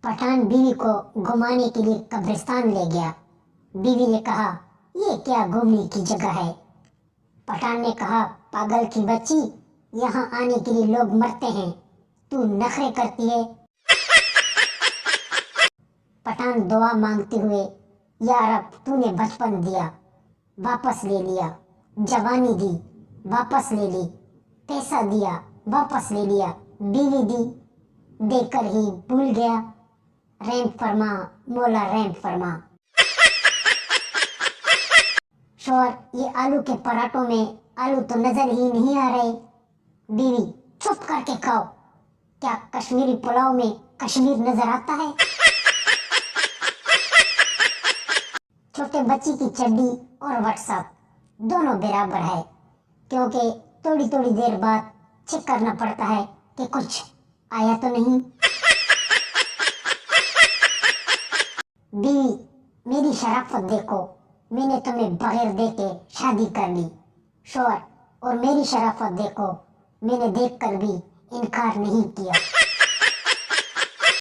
पठान बीवी को घुमाने के लिए कब्रिस्तान ले गया। बीवी ने कहा, ये क्या घूमने की जगह है? पठान ने कहा, पागल की बच्ची, यहाँ आने के लिए लोग मरते हैं, तू नखरे करती है। पठान दुआ मांगते हुए, या रब, तूने बचपन दिया, वापस ले लिया, जवानी दी, वापस ले ली, पैसा दिया, वापस ले लिया, बीवी दी, देकर ही भूल गया, रहम फरमा मौला, रहम फरमा। शौहर, ये आलू के पराठों में आलू तो नजर ही नहीं आ रहे। बीवी, चुप करके खाओ, क्या कश्मीरी पुलाव में कश्मीर नजर आता है? छोटे बच्ची की चड्डी और व्हाट्सएप दोनों बराबर है, क्योंकि थोड़ी थोड़ी देर बाद चेक करना पड़ता है कि कुछ आया तो नहीं। बीवी, मेरी शराफत देखो, मैंने तुम्हें बगैर देखे शादी कर ली। शौहर, और मेरी शराफत देखो, मैंने देखकर भी इनकार नहीं किया।